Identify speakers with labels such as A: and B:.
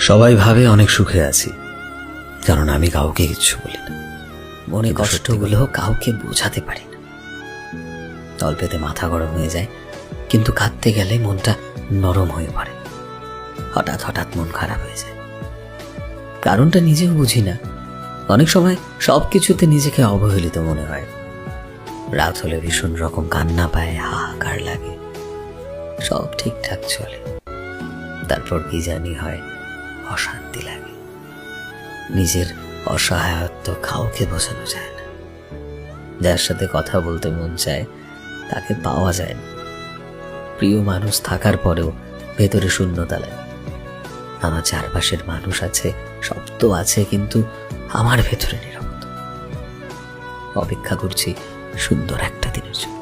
A: সবাই ভাবে অনেক সুখে আছি, কারণ আমি কাউকে কিচ্ছু বলি না। মনে কষ্টগুলো কাউকে বোঝাতে পারি না। অল্পেতে মাথা গরম হয়ে যায়, কিন্তু কাঁদতে গেলে মনটা নরম হয়ে পড়ে। হঠাৎ হঠাৎ মন খারাপ হয়ে যায়, কারণটা নিজেও বুঝি না। অনেক সময় সবকিছুতে নিজেকে অবহেলিত মনে হয়। রাত হলে ভীষণ রকম কান্না পায়, হাহাকার লাগে। সব ঠিকঠাক চলে, তারপর কি জানি হয়, অশান্তি লাগে। নিজের অসহায়ত্ব কাউকে বোঝানো যায় না। যার সাথে কথা বলতে মন চায় তাকে পাওয়া যায় না। প্রিয় মানুষ থাকার পরেও ভেতরে শূন্যতা লাগে। আমার চারপাশের মানুষ আছে, সব তো আছে, কিন্তু আমার ভেতরে নীরবতা। অপেক্ষা করছি সুন্দর একটা দিনের জন্য।